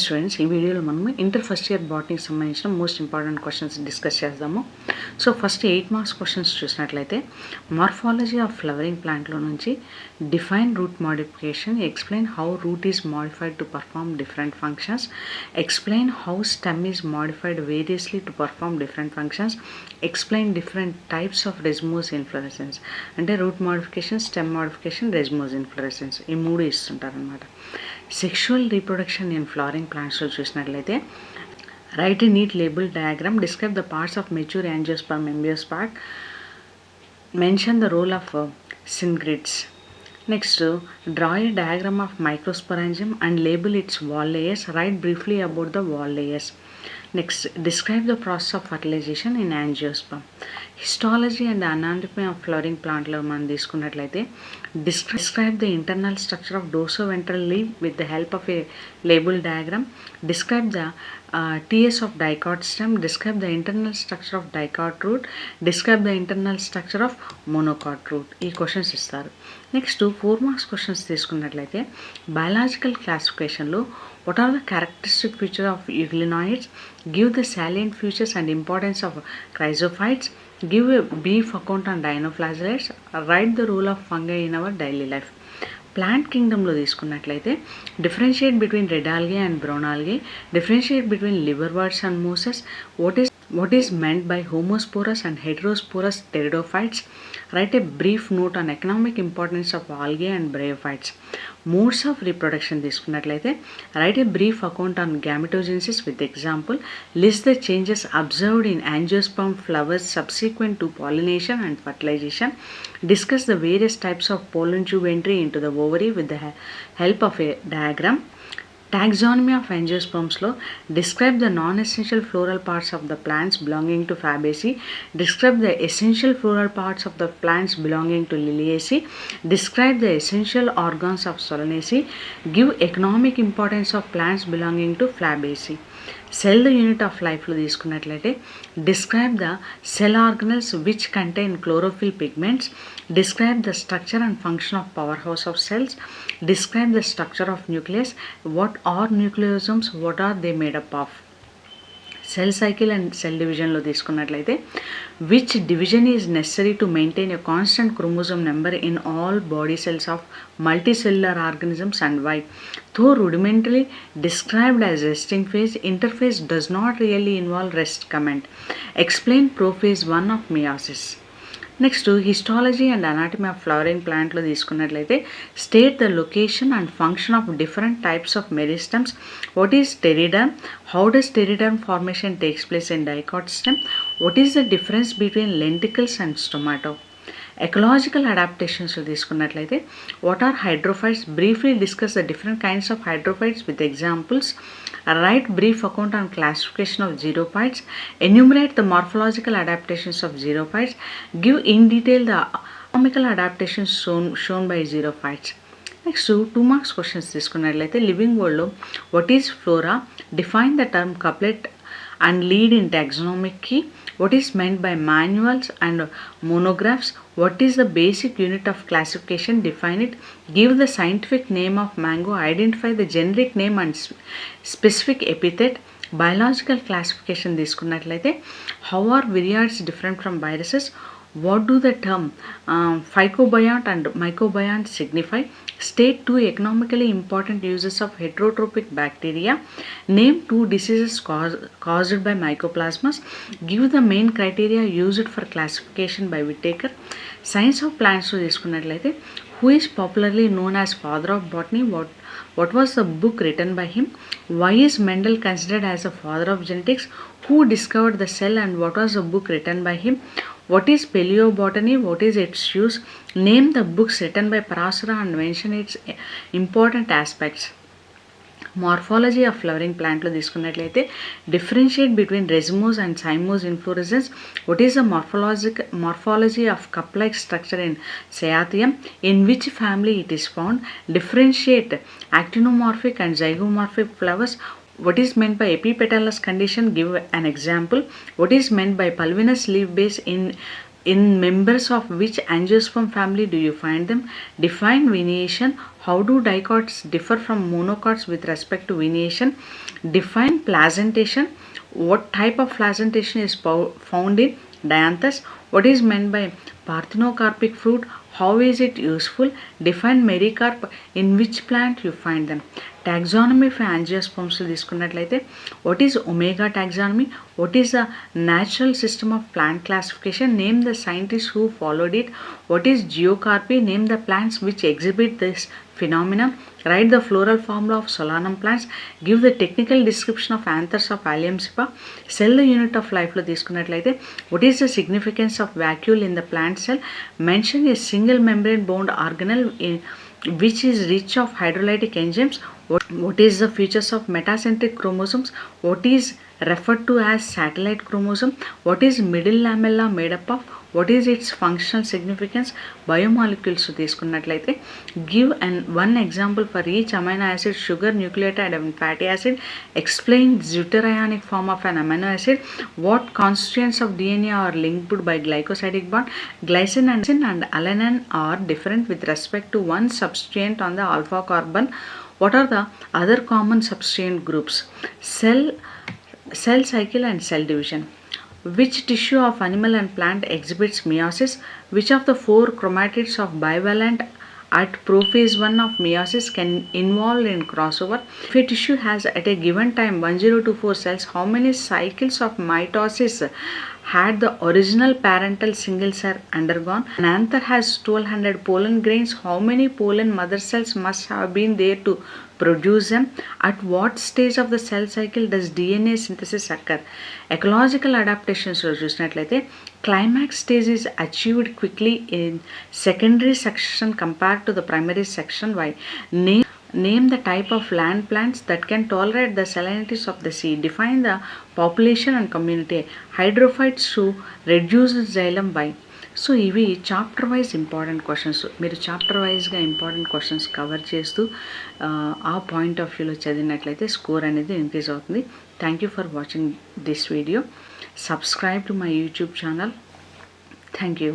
Students, ఈ వీడియోలో మనము ఇంటర్ ఫస్ట్ ఇయర్ బాటనీకి సంబంధించిన మోస్ట్ ఇంపార్టెంట్ క్వశ్చన్స్ డిస్కస్ చేద్దాము. సో ఫస్ట్ 8 మార్క్స్ క్వశ్చన్స్ చూసినట్లయితే, మార్ఫాలజీ ఆఫ్ ఫ్లవరింగ్ ప్లాంట్లో నుంచి define root modification, explain how root is modified to perform different functions, explain how stem is modified variously to perform different functions, explain different types of racemose inflorescence. అంటే root modification, stem modification, racemose inflorescence, ఈ మూడు ఇస్తుంటారనమాట. Sexual reproduction in flowering ప్లాంట్స్లో చూసినట్లయితే, write a neat label diagram, describe the parts of mature angiosperm, embryo sac, mention the role of syngrids. Next, draw a diagram of microsporangium and label its wall layers. Write briefly about the wall layers. Next, describe the process of fertilization in angiosperm. Histology and anatomy of flowering plant lo మనం తీసుకున్నట్లయితే, describe the internal structure of dorsoventral leaf with the help of a label diagram. Describe the TS of dicot stem. Describe the internal structure of dicot root. Describe the internal structure of monocot root. ఈ questions ఇస్తారు. Next 4 marks questions తీసుకున్నట్లయితే, biological క్లాసిఫికేషన్లో what are the characteristic features of euglenoids, give the salient features and importance of chrysophytes, give a brief account on dinoflagellates, write the role of fungi in our daily life. Plant కింగ్డమ్లో తీసుకున్నట్లయితే, differentiate between red algae and brown algae, differentiate between liverworts and mosses, what is meant by homosporous and heterosporous pteridophytes, write a brief note on economic importance of algae and bryophytes. Modes of reproduction తీసుకున్నట్లయితే, write a brief account on gametogenesis with example, list the changes observed in angiosperm flowers subsequent to pollination and fertilization, discuss the various types of pollen tube entry into the ovary with the help of a diagram. Taxonomy of angiosperms లో describe the non-essential floral parts of the plants belonging to Fabaceae, describe the essential floral parts of the plants belonging to Liliaceae, describe the essential organs of Solanaceae, give economic importance of plants belonging to Fabaceae. Cell the unit of life లో తీసుకున్నట్లయితే, describe the cell organelles which contain chlorophyll pigments, describe the structure and function of powerhouse of cells, describe the structure of nucleus, what are nucleosomes, what are they made up of. Cell cycle and cell డివిజన్లో తీసుకున్నట్లయితే, which division is necessary to maintain a constant chromosome number in all body cells of multicellular organisms and why. Though rudimentarily described as resting phase, interphase does not really involve rest comment. Explain prophase 1 of meiosis. Next, histology and anatomy of flowering ప్లాంట్లో తీసుకున్నట్లయితే, state the location and function of different types of meristems, what is periderm, how does periderm formation takes place in dicot stem, what is the difference between lenticels and stomata. Ecological అడాప్టేషన్స్లో తీసుకున్నట్లయితే, what are hydrophytes, briefly discuss the different kinds of hydrophytes with examples, write brief account on classification of xerophytes, enumerate the morphological adaptations of xerophytes, give in detail the anatomical adaptations shown by xerophytes. Next 2 marks questions తీసుకున్నట్లయితే, living వరల్డ్లో what is flora, define the term couplet and lead in taxonomic key, what is meant by manuals and monographs, what is the basic unit of classification, define it, give the scientific name of mango, identify the generic name and specific epithet. Biological classification తీసుకున్నట్లయితే, how are virions different from viruses, what do the term phycobiont and mycobiont signify, state 2 economically important uses of heterotrophic bacteria, name 2 diseases caused by mycoplasmas, give the main criteria used for classification by Whittaker. Science of plants లో తీసుకున్నట్లయితే, who is popularly known as father of botany, what was the book written by him, why is Mendel considered as a father of genetics, who discovered the cell and what was the book written by him, what is paleobotany, what is its use, name the books written by Parasara and mention its important aspects. Morphology of flowering ప్లాంట్లో తీసుకున్నట్లయితే, differentiate between racemose and cymose inflorescence, what is the morphology of cup like structure in cyathium, in which family it is found, differentiate actinomorphic and zygomorphic flowers, what is meant by epipetalous condition, give an example, what is meant by pulvinous leaf base, in members of which angiosperm family do you find them, define veniation, How do dicots differ from monocots with respect to venation? Define placentation. What type of placentation is found in dianthus? What is meant by parthenocarpic fruit? How is it useful? Define mericarp. In which plant you find them? Taxonomy for angiosperms తీసుకున్నట్లయితే what is omega taxonomy? What is the natural system of plant classification? Name the scientists who followed it. What is geocarpy? Name the plants which exhibit this phenomenon. Write the floral formula of solanum plants. Give the technical description of anthers of Alliumsipa. Cell the unit of life లో తీసుకున్నట్లయితే what is the significance of vacuole in the plant cell? Mention a single membrane bound organelle which is rich of hydrolytic enzymes. What is the features of metacentric chromosomes? What is referred to as satellite chromosome? What is middle lamella made up of? What is its functional significance? Biomolecules తీసుకున్నట్లయితే give one example for each amino acid, sugar, nucleotide and fatty acid. Explain deuterionic form of an amino acid. What constituents of DNA are linked by glycosidic bond? Glycine and alanine are different with respect to one substituent on the alpha carbon. What are the other common substituent groups? Cell cycle and cell division. Which tissue of animal and plant exhibits meiosis? Which of the 4 chromatids of bivalent at prophase 1 of meiosis can involve in crossover? If a tissue has at a given time 1024 cells, how many cycles of mitosis had the original parental single cell undergone? An anther has 1200 pollen grains. How many pollen mother cells must have been there to produce them? At what stage of the cell cycle does DNA synthesis occur? Ecological adaptations లో చూసినట్లయితే climax stage is achieved quickly in secondary section compared to the primary section. Why? Name the type of land plants that can tolerate the salinities of the sea. Define the population and community. Hydrophytes to reduce xylem. Why? So ఇవి chapter wise important questions. మీరు chapter వైజ్గా important questions cover చేస్తూ ఆ point of వ్యూలో చదివినట్లయితే score అనేది increase అవుతుంది. Thank you for watching this video. Subscribe to my YouTube channel. Thank you.